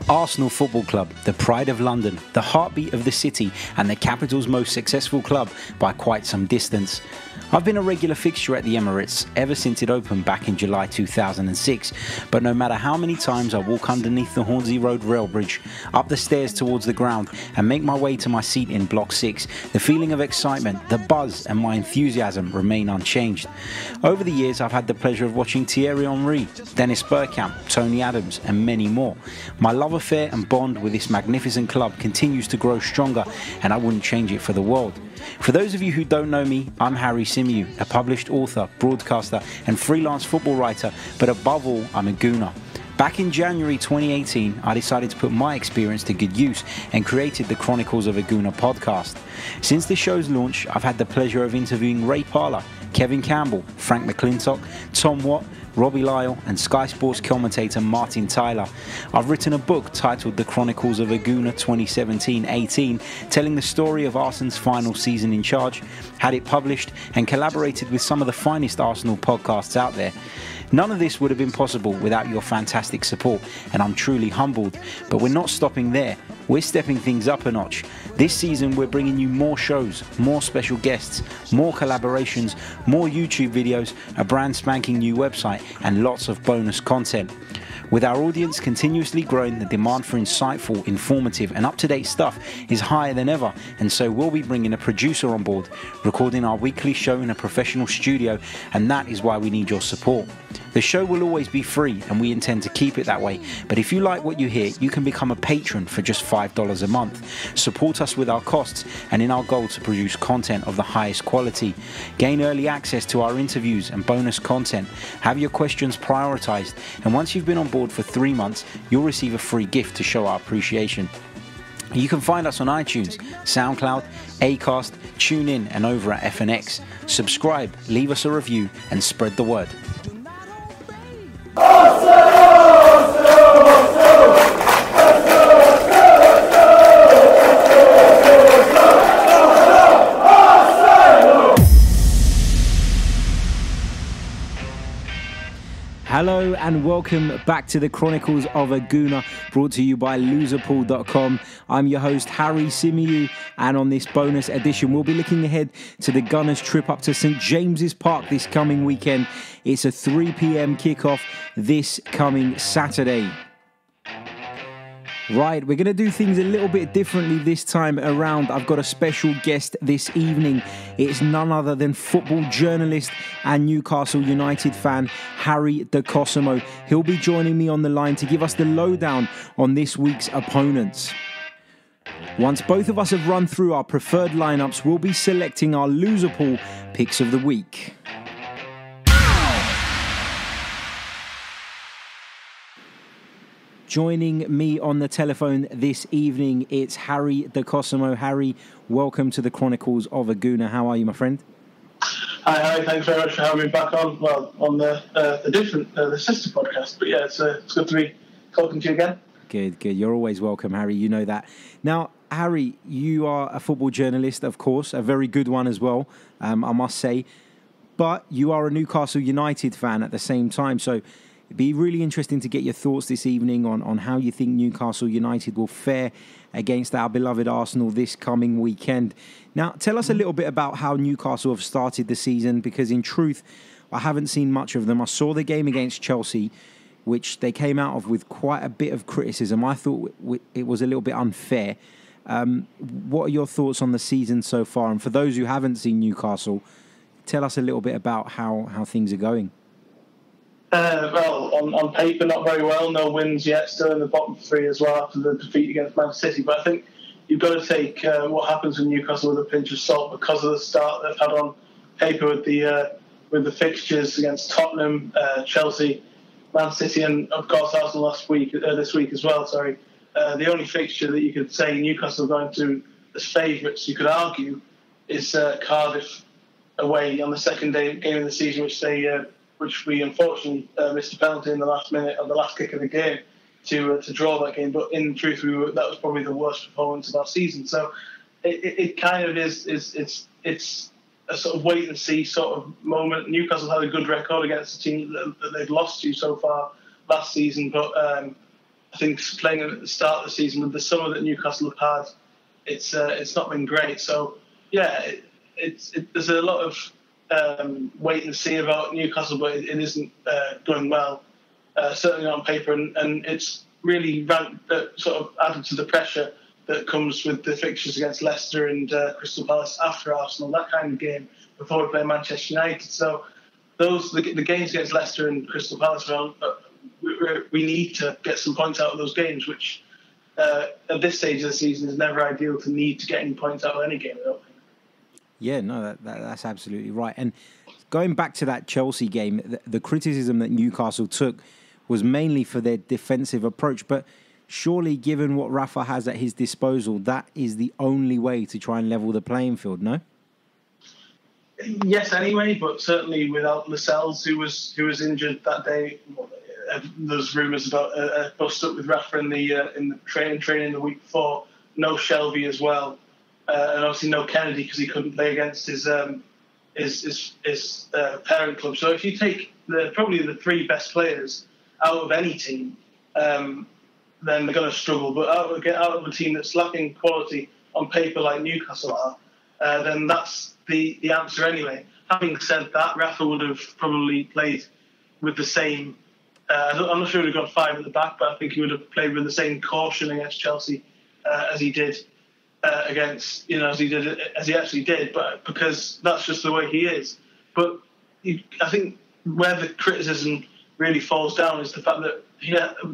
Arsenal Football Club, the pride of London, the heartbeat of the city and the capital's most successful club by quite some distance. I've been a regular fixture at the Emirates ever since it opened back in July 2006, but no matter how many times I walk underneath the Hornsey Road rail bridge, up the stairs towards the ground and make my way to my seat in Block 6, the feeling of excitement, the buzz and my enthusiasm remain unchanged. Over the years I've had the pleasure of watching Thierry Henry, Dennis Bergkamp, Tony Adams and many more. My love affair and bond with this magnificent club continues to grow stronger, and I wouldn't change it for the world. For those of you who don't know me, I'm Harry Symeou, a published author, broadcaster and freelance football writer, but above all, I'm a Gooner. Back in January 2018, I decided to put my experience to good use and created the Chronicles of a Gooner podcast. Since the show's launch, I've had the pleasure of interviewing Ray Parlour, Kevin Campbell, Frank McClintock, Tom Watt, Robbie Lyle and Sky Sports commentator Martin Tyler. I've written a book titled The Chronicles of a Gooner 2017-18, telling the story of Arsenal's final season in charge, had it published and collaborated with some of the finest Arsenal podcasts out there. None of this would have been possible without your fantastic support, and I'm truly humbled. But we're not stopping there. We're stepping things up a notch. This season we're bringing you more shows, more special guests, more collaborations, more YouTube videos, a brand spanking new website and lots of bonus content. With our audience continuously growing, the demand for insightful, informative and up-to-date stuff is higher than ever, and so we'll be bringing a producer on board, recording our weekly show in a professional studio, and that is why we need your support. The show will always be free and we intend to keep it that way, but if you like what you hear, you can become a patron for just $5 a month. Support us with our costs and in our goal to produce content of the highest quality. Gain early access to our interviews and bonus content. Have your questions prioritized, and once you've been on board for 3 months, you'll receive a free gift to show our appreciation. You can find us on iTunes, SoundCloud, Acast, TuneIn and over at FNX. Subscribe, leave us a review and spread the word. Hello and welcome back to the Chronicles of a Gooner, brought to you by Loserpool.com. I'm your host Harry Symeou, and on this bonus edition we'll be looking ahead to the Gunners' trip up to St James's Park this coming weekend. It's a 3 p.m. kickoff this coming Saturday. Right, we're going to do things a little bit differently this time around. I've got a special guest this evening. It's none other than football journalist and Newcastle United fan, Harry De Cosimo. He'll be joining me on the line to give us the lowdown on this week's opponents. Once both of us have run through our preferred lineups, we'll be selecting our Loserpool picks of the week. Joining me on the telephone this evening, it's Harry De Cosimo. Harry, welcome to the Chronicles of a Gooner. How are you, my friend? Hi, thanks very much for having me back on. Well, on the sister podcast. But yeah, it's good to be talking to you again. Good. You're always welcome, Harry. You know that. Now, Harry, you are a football journalist, of course, a very good one as well, I must say. But you are a Newcastle United fan at the same time, so it'd be really interesting to get your thoughts this evening on how you think Newcastle United will fare against our beloved Arsenal this coming weekend. Now, tell us a little bit about how Newcastle have started the season, because in truth, I haven't seen much of them. I saw the game against Chelsea, which they came out of with quite a bit of criticism. I thought it was a little bit unfair. What are your thoughts on the season so far? And for those who haven't seen Newcastle, tell us a little bit about how things are going. Well, on paper, not very well. No wins yet. Still in the bottom three as well after the defeat against Man City. But I think you've got to take what happens with Newcastle with a pinch of salt, because of the start they've had on paper with the fixtures against Tottenham, Chelsea, Man City, and of course Arsenal this week as well. Sorry, the only fixture that you could say Newcastle are going to as favourites, you could argue, is Cardiff away on the second game of the season, which we unfortunately missed a penalty in the last minute of the last kick of the game to draw that game. But in truth, that was probably the worst performance of our season. So it kind of is it's a sort of wait and see sort of moment. Newcastle had a good record against the team that they've lost to so far last season, but I I think playing at the start of the season with the summer that Newcastle have had, it's not been great. So yeah, there's a lot of wait and see about Newcastle, but it isn't going well. Certainly not on paper, and it's really sort of added to the pressure that comes with the fixtures against Leicester and Crystal Palace after Arsenal, that kind of game, before we play Manchester United. So the games against Leicester and Crystal Palace, we need to get some points out of those games, which at this stage of the season is never ideal to need to get any points out of any game, I don't think. Yeah, no, that's absolutely right. And going back to that Chelsea game, the criticism that Newcastle took was mainly for their defensive approach. But surely, given what Rafa has at his disposal, that is the only way to try and level the playing field, no? Yes, anyway, but certainly without Lascelles, who was injured that day. There's rumours about a bust up with Rafa in the training the week before. No Shelby as well, and obviously no Kennedy because he couldn't play against his parent club. So if you take probably the three best players out of any team, then they're going to struggle. But out of a team that's lacking quality on paper like Newcastle are, then that's the answer anyway. Having said that, Rafa would have probably played with the same. I'm not sure he would have got 5 at the back, but I think he would have played with the same caution against Chelsea as he did as he actually did. But because that's just the way he is. But I think where the criticism really falls down is the fact that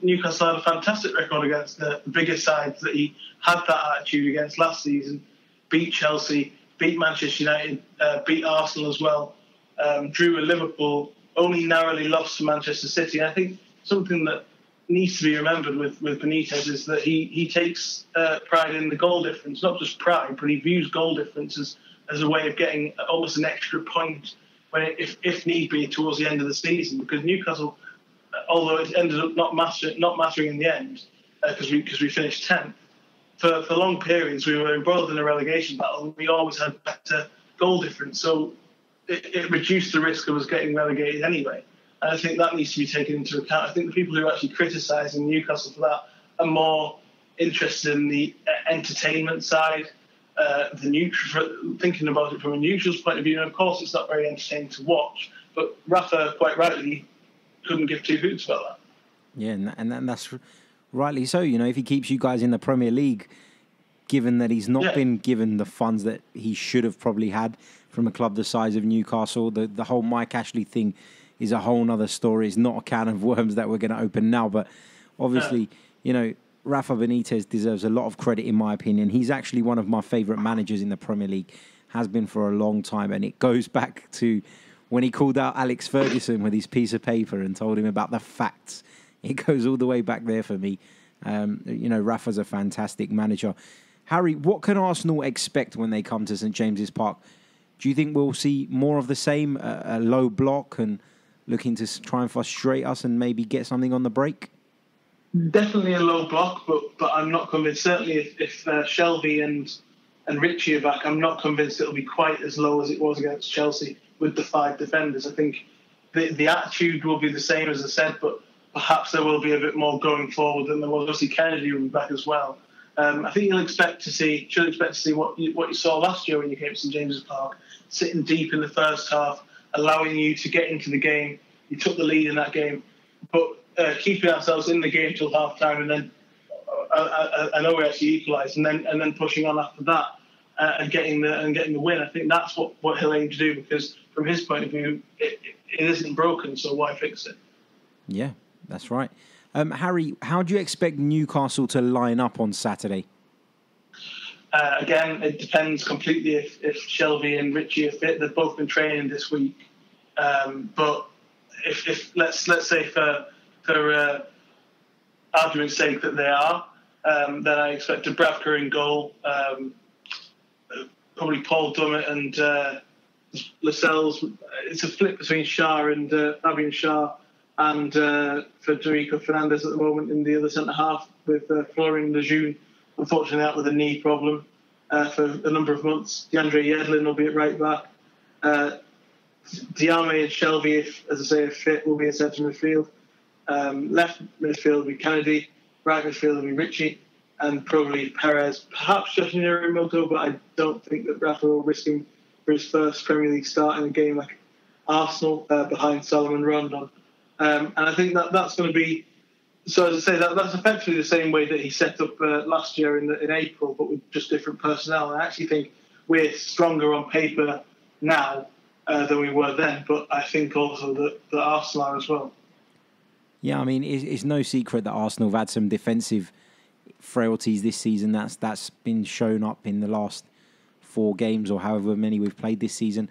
Newcastle had a fantastic record against the bigger sides that he had that attitude against last season. Beat Chelsea, beat Manchester United, beat Arsenal as well, drew with Liverpool, only narrowly lost to Manchester City. I think something that needs to be remembered with Benitez is that he takes pride in the goal difference, not just pride, but he views goal difference as a way of getting almost an extra point if need be towards the end of the season. Because Newcastle, although it ended up not mattering in the end, because we finished 10th, for long periods we were embroiled in a relegation battle and we always had better goal difference. So it reduced the risk of us getting relegated anyway. And I think that needs to be taken into account. I think the people who are actually criticising Newcastle for that are more interested in the entertainment side, thinking about it from a neutral's point of view. And of course, it's not very entertaining to watch. But Rafa, quite rightly, couldn't give two hoots about that. Yeah, and that's rightly so. You know, if he keeps you guys in the Premier League, given that he's not been given the funds that he should have probably had from a club the size of Newcastle, the whole Mike Ashley thing is a whole other story. It's not a can of worms that we're going to open now. But obviously, Rafa Benitez deserves a lot of credit, in my opinion. He's actually one of my favourite managers in the Premier League, has been for a long time. And it goes back to when he called out Alex Ferguson with his piece of paper and told him about the facts. It goes all the way back there for me. Rafa's a fantastic manager. Harry, what can Arsenal expect when they come to St James's Park? Do you think we'll see more of the same, a low block and looking to try and frustrate us and maybe get something on the break? Definitely a low block, but I'm not convinced. Certainly if Shelby and Richie are back, I'm not convinced it'll be quite as low as it was against Chelsea with the 5 defenders. I think the attitude will be the same, as I said, but perhaps there will be a bit more going forward than there was. Obviously, Kennedy will be back as well. I think should expect to see what you saw last year when you came to St James's Park, sitting deep in the first half, allowing you to get into the game. You took the lead in that game, but keeping ourselves in the game till half time, and then I know we actually equalised, and then pushing on after that and getting the win. I think that's what he'll aim to do, because from his point of view, it isn't broken, so why fix it? Yeah, that's right. Harry, how do you expect Newcastle to line up on Saturday? Again, it depends completely if Shelby and Richie are fit. They've both been training this week, but if let's say for argument's sake that they are, then I expect Dubravka in goal, probably Paul Dummett and Lascelles. It's a flip between Shah and Fabian Shah and Federico Fernandez at the moment in the other centre half, with Florian Lejeune unfortunately out with a knee problem for a number of months. DeAndre Yedlin will be at right back. Diame and Shelby, as I say, if fit, will be in centre midfield. Left midfield will be Kennedy. right midfield will be Richie and probably Perez, perhaps Yoshinori Moto, but I don't think that Rafa will risk him for his first Premier League start in a game like Arsenal behind Solomon Rondon. And I think that's going to be, so as I say, that's effectively the same way that he set up last year in April, but with just different personnel. And I actually think we're stronger on paper now than we were then, but I think also that Arsenal are as well. Yeah, I mean, it's no secret that Arsenal have had some defensive frailties this season. That's been shown up in the last 4 games or however many we've played this season.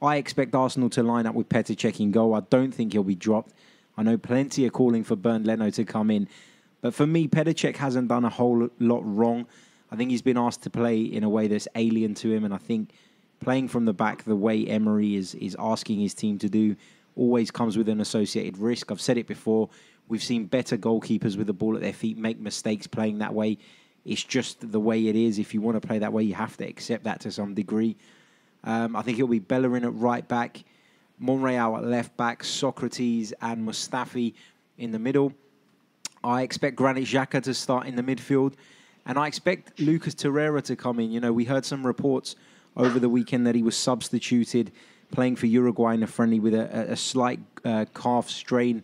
I expect Arsenal to line up with Petr Cech in goal. I don't think he'll be dropped. I know plenty are calling for Bernd Leno to come in. But for me, Petr Cech hasn't done a whole lot wrong. I think he's been asked to play in a way that's alien to him. And I think playing from the back the way Emery is asking his team to do always comes with an associated risk. I've said it before. We've seen better goalkeepers with the ball at their feet make mistakes playing that way. It's just the way it is. If you want to play that way, you have to accept that to some degree. I think it'll be Bellerin at right back, Monreal at left back, Socrates and Mustafi in the middle. I expect Granit Xhaka to start in the midfield. And I expect Lucas Torreira to come in. You know, we heard some reports over the weekend that he was substituted playing for Uruguay in a friendly with a slight calf strain.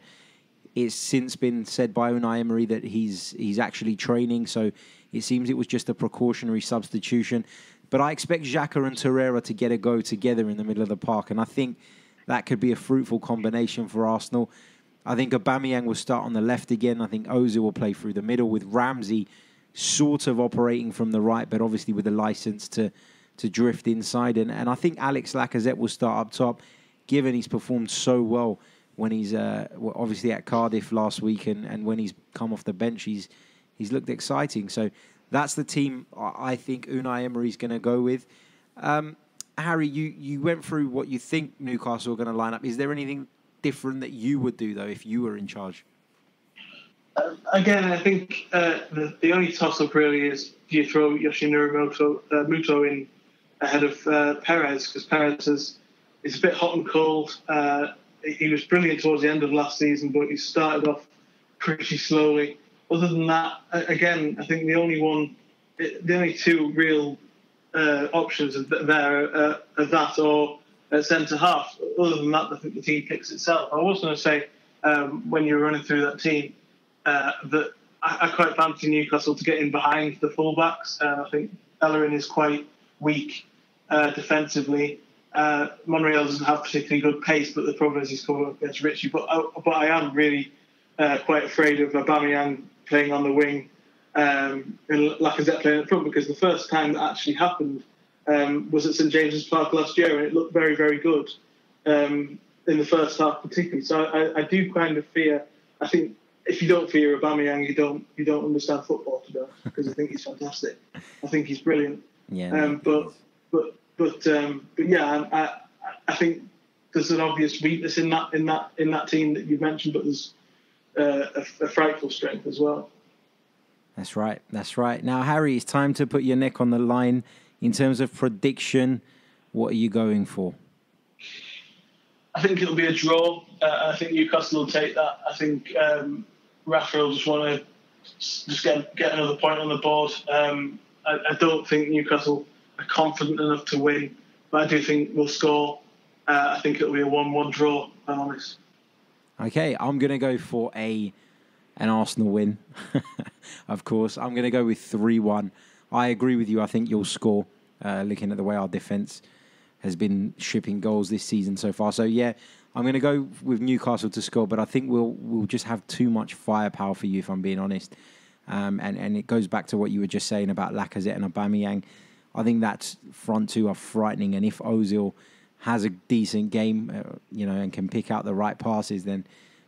It's since been said by Unai Emery that he's actually training, so it seems it was just a precautionary substitution. But I expect Xhaka and Torreira to get a go together in the middle of the park, and I think that could be a fruitful combination for Arsenal. I think Aubameyang will start on the left again. I think Ozil will play through the middle with Ramsey sort of operating from the right, but obviously with the license to drift inside. And I think Alex Lacazette will start up top, given he's performed so well when he's obviously at Cardiff last week, and when he's come off the bench, he's looked exciting. So that's the team I think Unai Emery's going to go with. Harry, you went through what you think Newcastle are going to line up. Is there anything different that you would do, though, if you were in charge? Again, I think the only toss-up really is, do you throw Yoshinori Muto in ahead of Perez? Because Perez is a bit hot and cold. He was brilliant towards the end of last season, but he started off pretty slowly. Other than that, again, I think the only 2 real options there are that or centre-half. Other than that, I think the team picks itself. I was going to say, when you were running through that team, that I quite fancy Newcastle to get in behind the fullbacks. I think Bellerin is quite weak defensively. Monreal doesn't have particularly good pace, but the problem is he's coming up against Richie. But I am really quite afraid of Aubameyang playing on the wing and Lacazette playing up front, because the first time that actually happened was at St James's Park last year, and it looked very, very good in the first half particularly. So I do kind of fear. I think if you don't fear Aubameyang, you don't understand football, to be honest, because I think he's fantastic. I think he's brilliant. Yeah. But yeah, I think there's an obvious weakness in that team that you mentioned, but there's a frightful strength as well. That's right. Now, Harry, it's time to put your neck on the line. In terms of prediction, what are you going for? I think it'll be a draw. I think Newcastle will take that. I think Rafa will just want to get another point on the board. I don't think Newcastle are confident enough to win, but I do think we'll score. I think it'll be a 1-1 draw, if I'm honest. Okay, I'm going to go for an Arsenal win. Of course, I'm going to go with 3-1. I agree with you. I think you'll score, looking at the way our defence has been shipping goals this season so far. So, yeah, I'm going to go with Newcastle to score, but I think we'll just have too much firepower for you, if I'm being honest. And it goes back to what you were just saying about Lacazette and Aubameyang. I think that front 2 are frightening, and if Ozil has a decent game, and can pick out the right passes, then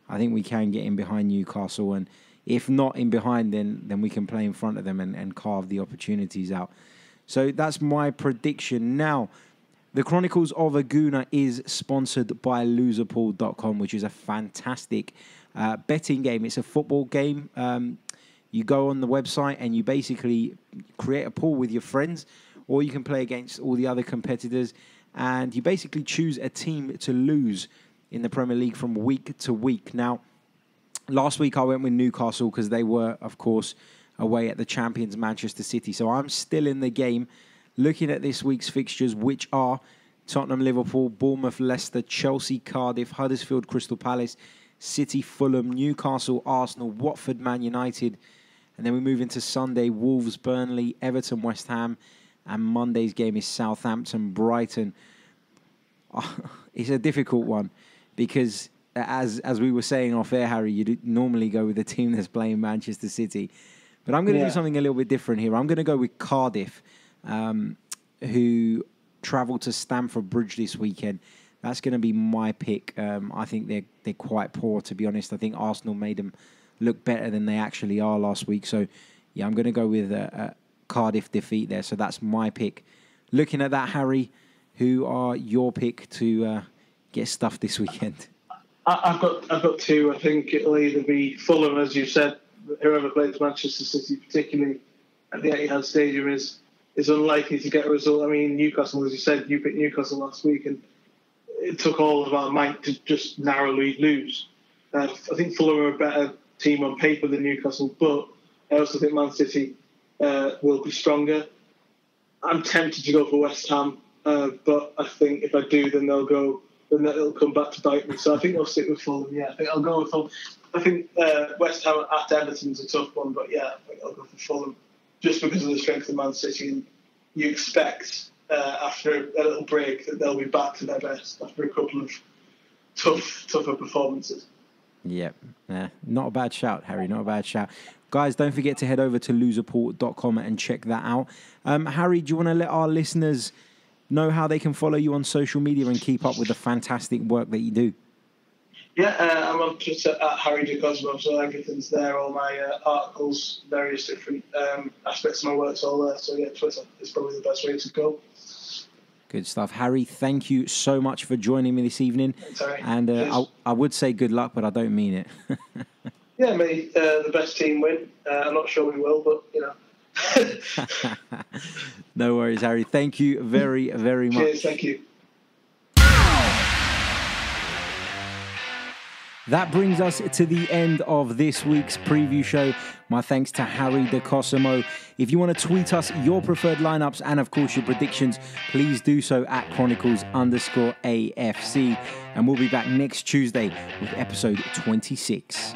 I think we can get in behind Newcastle. And if not in behind, then we can play in front of them and carve the opportunities out. So that's my prediction. Now, the Chronicles of Aguna is sponsored by Loserpool.com, which is a fantastic betting game. It's a football game. You go on the website and you basically create a pool with your friends, or you can play against all the other competitors, and you basically choose a team to lose in the Premier League from week to week. Now, Last week I went with Newcastle because they were, of course, away at the champions Manchester City. So I'm still in the game. Looking at this week's fixtures, which are Tottenham, Liverpool, Bournemouth, Leicester, Chelsea, Cardiff, Huddersfield, Crystal Palace, City, Fulham, Newcastle, Arsenal, Watford, Man United. And then we move into Sunday, Wolves, Burnley, Everton, West Ham. And Monday's game is Southampton, Brighton. It's a difficult one because, as we were saying off air, Harry, you normally go with the team that's playing Manchester City. But I'm going to do something a little bit different here. I'm going to go with Cardiff, who travel to Stamford Bridge this weekend. That's going to be my pick. I think they're quite poor, to be honest. I think Arsenal made them look better than they actually are last week. So, yeah, I'm going to go with a Cardiff defeat there. So that's my pick. Looking at that, Harry, who are your pick to get stuffed this weekend? I've got two. I think it'll either be Fulham, as you said. Whoever plays Manchester City, particularly at the Etihad Stadium, is unlikely to get a result. I mean, Newcastle, as you said, you picked Newcastle last week, and it took all of our might to just narrowly lose. I think Fulham are a better team on paper than Newcastle, but I also think Man City will be stronger. I'm tempted to go for West Ham, but I think if I do, then it'll come back to bite me. So I think I'll stick with Fulham. Yeah, I think I'll go with Fulham. I think West Ham at Everton's a tough one, but yeah, I think I'll go for Fulham just because of the strength of Man City. And you expect after a little break that they'll be back to their best after a couple of tougher performances. Yep. Not a bad shout, Harry. Not a bad shout. Guys, don't forget to head over to loserpool.com and check that out. Harry, do you want to let our listeners know how they can follow you on social media and keep up with the fantastic work that you do? Yeah, I'm on Twitter at Harry DeCosmo, so everything's there, all my articles, various different aspects of my work's all there. So yeah, Twitter is probably the best way to go. Good stuff. Harry, thank you so much for joining me this evening. Sorry. And I would say good luck, but I don't mean it. Yeah, may the best team win. I'm not sure we will, but, you know. No worries, Harry. Thank you very, very much. Cheers, thank you. That brings us to the end of this week's preview show. My thanks to Harry DeCosimo. If you want to tweet us your preferred lineups and, of course, your predictions, please do so at Chronicles_AFC. And we'll be back next Tuesday with episode 26.